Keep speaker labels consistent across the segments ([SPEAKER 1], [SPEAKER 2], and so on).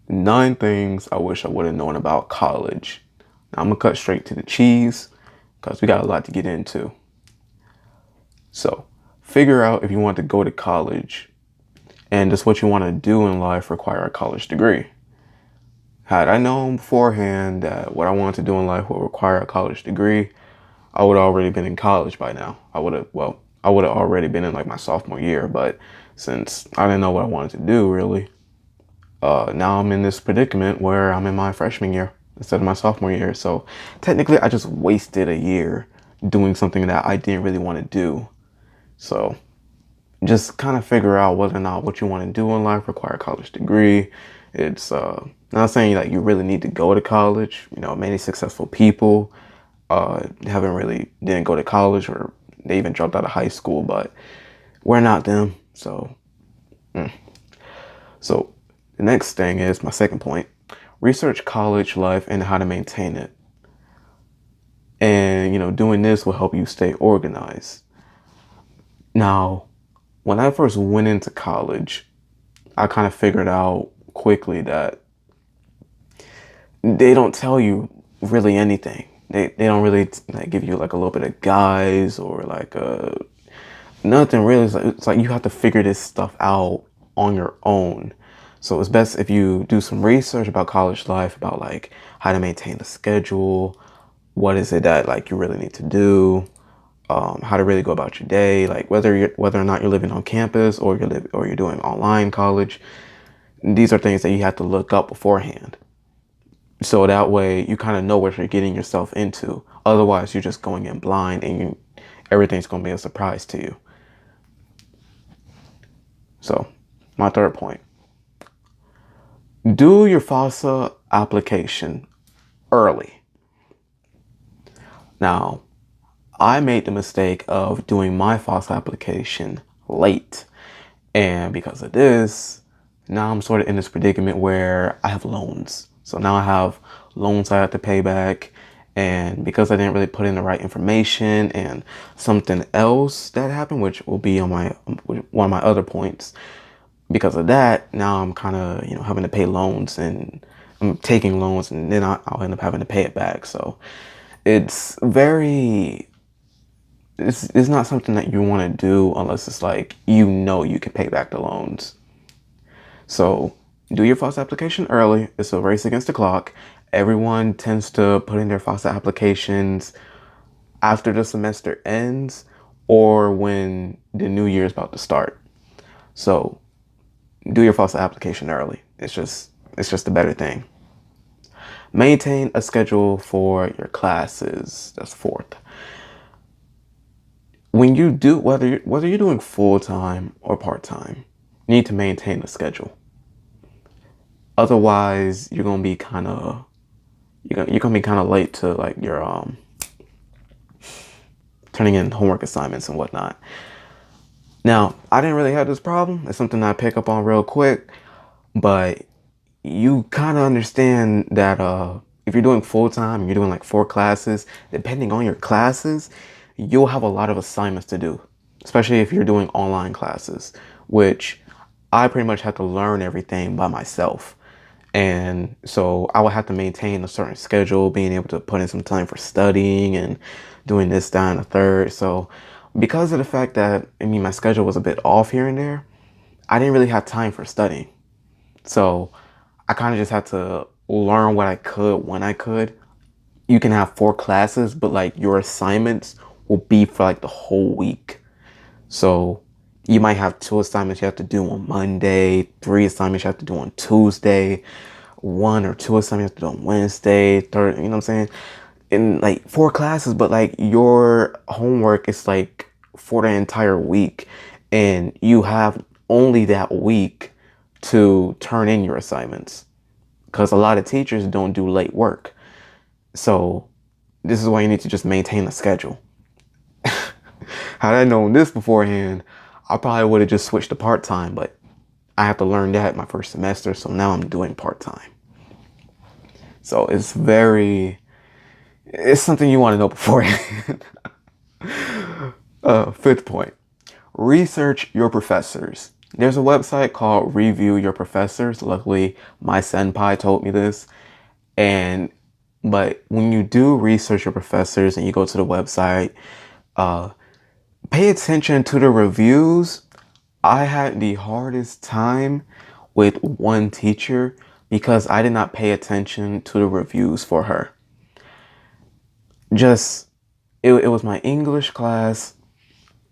[SPEAKER 1] 9 things I wish I would have known about college. Now, I'm gonna cut straight to the cheese because we got a lot to get into. So, figure out if you want to go to college and does what you want to do in life require a college degree. Had I known beforehand that what I wanted to do in life would require a college degree, I would have already been in college by now. I would have already been in like my sophomore year, but since I didn't know what I wanted to do really, now I'm in this predicament where I'm in my freshman year instead of my sophomore year. So technically, I just wasted a year doing something that I didn't really want to do. So just kind of figure out whether or not what you want to do in life require a college degree. It's not saying that you really need to go to college. You know, many successful people haven't really didn't go to college or they even dropped out of high school, but we're not them. So the next thing is my second point. Research college life and how to maintain it. And, doing this will help you stay organized. Now, when I first went into college, I kind of figured out quickly that they don't tell you really anything. They don't really like give you like a little bit of guides or like nothing really. It's like you have to figure this stuff out on your own. So it's best if you do some research about college life, about like how to maintain the schedule, what is it that like you really need to do, how to really go about your day, like whether or not you're living on campus or you're doing online college. These are things that you have to look up beforehand. So that way you kind of know what you're getting yourself into. Otherwise, you're just going in blind and everything's going to be a surprise to you. So, my third point. Do your FAFSA application early. Now, I made the mistake of doing my FAFSA application late. And because of this, now I'm sort of in this predicament where I have loans. So now I have loans I have to pay back. And because I didn't really put in the right information and something else that happened, which will be on one of my other points, because of that, now I'm kind of, having to pay loans and I'm taking loans and then I'll end up having to pay it back. So it's it's not something that you want to do unless it's like, you can pay back the loans. So do your FAFSA application early. It's a race against the clock. Everyone tends to put in their FAFSA applications after the semester ends or when the new year is about to start. So do your FAFSA application early. It's just a better thing. Maintain a schedule for your classes. That's fourth. When you do, whether you're doing full time or part time, you need to maintain a schedule. Otherwise, you're gonna be kind of late to like your turning in homework assignments and whatnot. Now, I didn't really have this problem. It's something I pick up on real quick, but you kind of understand that if you're doing full time and you're doing like 4 classes, depending on your classes, you'll have a lot of assignments to do, especially if you're doing online classes, which I pretty much have to learn everything by myself. And so I would have to maintain a certain schedule, being able to put in some time for studying and doing this, that, and the third. So because of the fact that, my schedule was a bit off here and there, I didn't really have time for studying. So I kind of just had to learn what I could when I could. You can have 4 classes, but like your assignments will be for like the whole week. So you might have 2 assignments you have to do on Monday, 3 assignments you have to do on Tuesday, 1 or 2 assignments you have to do on Wednesday, third, you know what I'm saying? In like 4 classes, but like your homework is like for the entire week and you have only that week to turn in your assignments because a lot of teachers don't do late work. So this is why you need to just maintain a schedule. Had I known this beforehand, I probably would have just switched to part-time, but I have to learn that my first semester, so now I'm doing part-time. So it's something you want to know beforehand. Fifth point, research your professors. There's a website called Review Your Professors. Luckily, my senpai told me this. And but when you do research your professors and you go to the website, uh, pay attention to the reviews. I had the hardest time with one teacher because I did not pay attention to the reviews for her. Just it was my English class.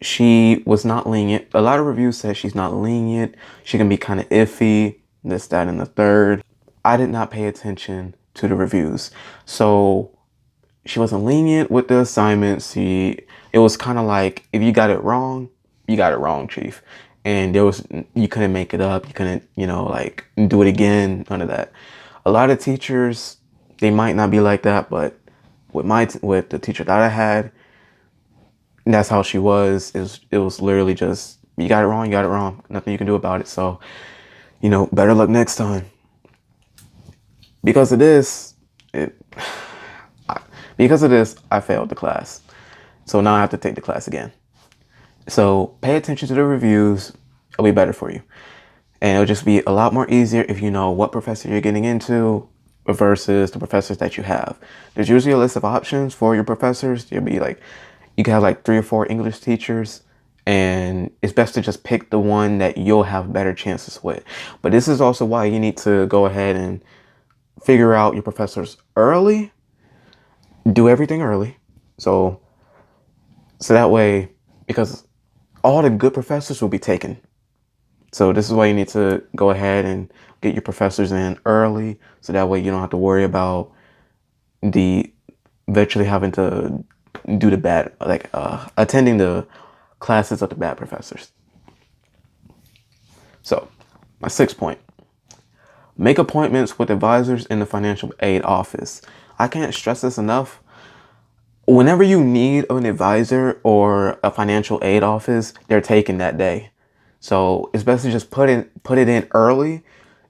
[SPEAKER 1] She was not lenient. A lot of reviews said she's not lenient. She can be kind of iffy, this, that, and the third. I did not pay attention to the reviews. So she wasn't lenient with the assignments. It was kind of like, if you got it wrong, you got it wrong, chief. And you couldn't make it up. You couldn't, like do it again. None of that. A lot of teachers, they might not be like that, but with the teacher that I had, that's how she was. It was literally just, you got it wrong, you got it wrong. Nothing you can do about it. So, better luck next time. Because of this, I failed the class. So now I have to take the class again. So pay attention to the reviews. It'll be better for you. And it'll just be a lot more easier if you know what professor you're getting into versus the professors that you have. There's usually a list of options for your professors. You'll be like, you can have like 3 or 4 English teachers, and it's best to just pick the one that you'll have better chances with. But this is also why you need to go ahead and figure out your professors early. Do everything early. So that way, because all the good professors will be taken. So this is why you need to go ahead and get your professors in early. So that way you don't have to worry about eventually having to do the bad, attending the classes of the bad professors. So my 6th point, make appointments with advisors in the financial aid office. I can't stress this enough. Whenever you need an advisor or a financial aid office, they're taken that day. So it's best to just put it in early,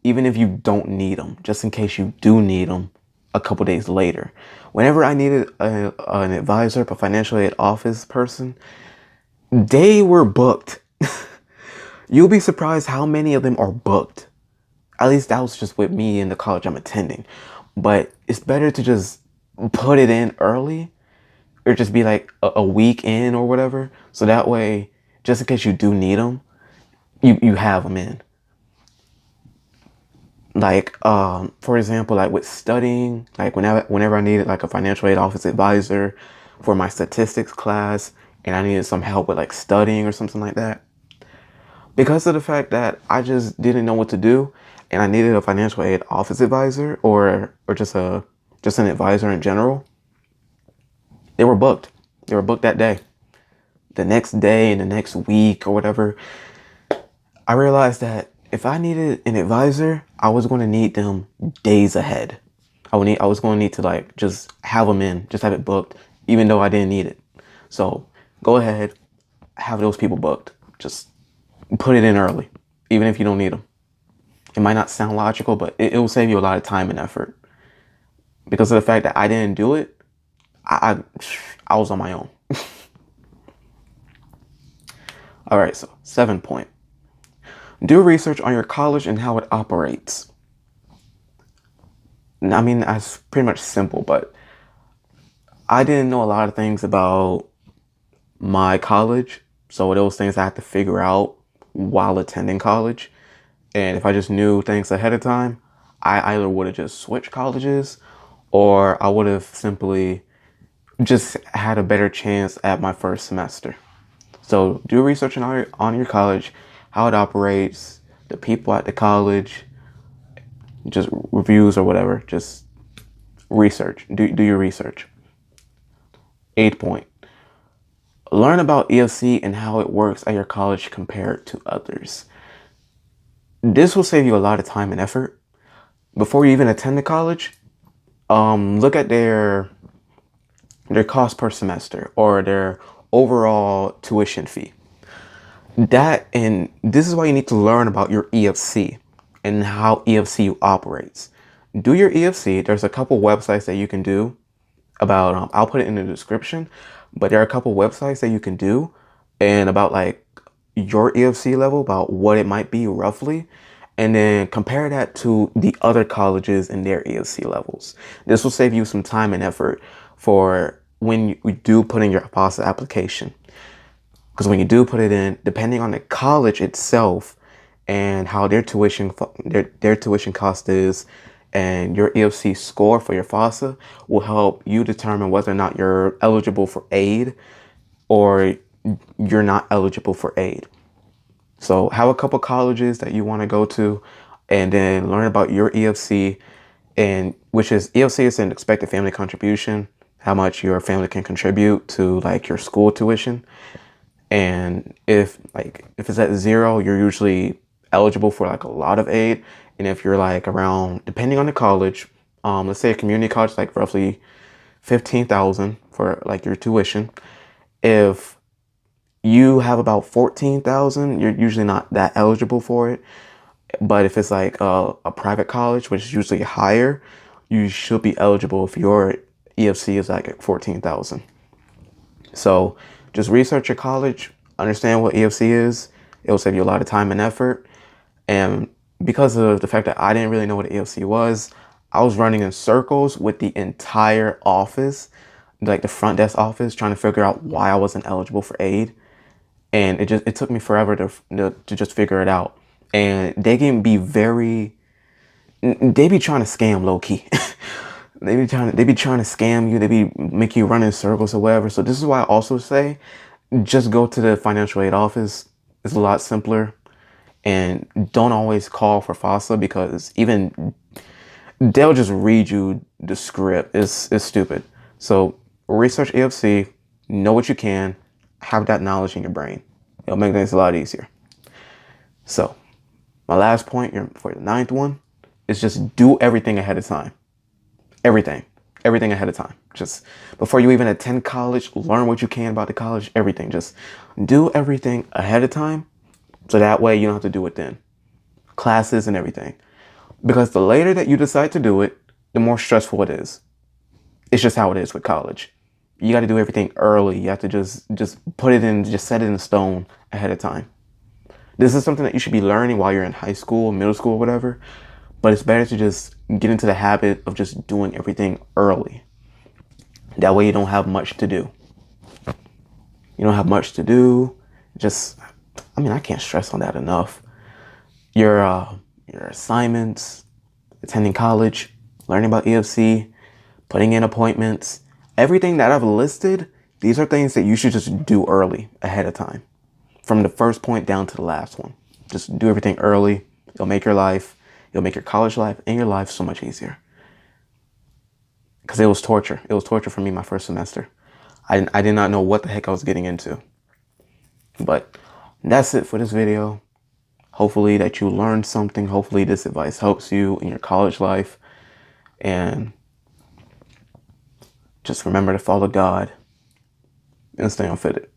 [SPEAKER 1] even if you don't need them, just in case you do need them a couple days later. Whenever I needed an advisor, a financial aid office person, they were booked. You'll be surprised how many of them are booked. At least that was just with me in the college I'm attending. But it's better to just put it in early, or just be like a week in or whatever. So that way, just in case you do need them, you have them in. Like, for example, like with studying, like whenever I needed like a financial aid office advisor for my statistics class, and I needed some help with like studying or something like that, because of the fact that I just didn't know what to do, and I needed a financial aid office advisor or just an advisor in general, they were booked. They were booked that day. The next day and the next week or whatever, I realized that if I needed an advisor, I was going to need them days ahead. I was going to need to like just have them in, just have it booked, even though I didn't need it. So go ahead, have those people booked. Just put it in early, even if you don't need them. It might not sound logical, but it will save you a lot of time and effort. Because of the fact that I didn't do it, I was on my own. All right, so 7th point. Do research on your college and how it operates. I mean, that's pretty much simple, but I didn't know a lot of things about my college. So those things I had to figure out while attending college. And if I just knew things ahead of time, I either would have just switched colleges, or I would have simply just had a better chance at my first semester. So do research on your college, how it operates, the people at the college, just reviews or whatever. Just research. Do your research. 8th point. Learn about EFC and how it works at your college compared to others. This will save you a lot of time and effort. Before you even attend the college, look at their cost per semester or their overall tuition fee. And this is why you need to learn about your EFC and how EFC operates. Do your EFC. There's a couple websites that you can do about, I'll put it in the description, but there are a couple websites that you can do and about like your EFC level, about what it might be roughly, and then compare that to the other colleges and their EFC levels. This will save you some time and effort for when you do put in your FAFSA application. Because when you do put it in, depending on the college itself and how their tuition cost is, and your EFC score for your FAFSA will help you determine whether or not you're eligible for aid or you're not eligible for aid. So have a couple colleges that you want to go to, and then learn about your EFC, and which is EFC is an expected family contribution, how much your family can contribute to like your school tuition. And if it's at 0, you're usually eligible for like a lot of aid. And if you're like around, depending on the college, let's say a community college, like roughly 15,000 for like your tuition. If you have about 14,000, you're usually not that eligible for it. But if it's like a private college, which is usually higher, you should be eligible if your EFC is like at 14,000. So just research your college, understand what EFC is. It will save you a lot of time and effort. And because of the fact that I didn't really know what EFC was, I was running in circles with the entire office, like the front desk office, trying to figure out why I wasn't eligible for aid. And it took me forever to just figure it out. And they can be they be trying to scam low key. They be trying to scam you. They be make you run in circles or whatever. So this is why I also say, just go to the financial aid office. It's a lot simpler. And don't always call for FAFSA, because even they'll just read you the script. It's stupid. So research EFC, know what you can, have that knowledge in your brain. It'll make things a lot easier. So my last point for the 9th one is just do everything ahead of time. Everything ahead of time. Just before you even attend college, learn what you can about the college, everything. Just do everything ahead of time, so that way you don't have to do it then. Classes and everything. Because the later that you decide to do it, the more stressful it is. It's just how it is with college. You got to do everything early. You have to just put it in, just set it in stone ahead of time. This is something that you should be learning while you're in high school, middle school, or whatever. But it's better to just get into the habit of just doing everything early. That way you don't have much to do. You don't have much to do. I can't stress on that enough. Your assignments, attending college, learning about EFC, putting in appointments, everything that I've listed, these are things that you should just do early, ahead of time. From the first point down to the last one. Just do everything early. It'll make your college life and your life so much easier. Because it was torture. It was torture for me my first semester. I did not know what the heck I was getting into. But that's it for this video. Hopefully that you learned something. Hopefully this advice helps you in your college life. And just remember to follow God and stay unfitted.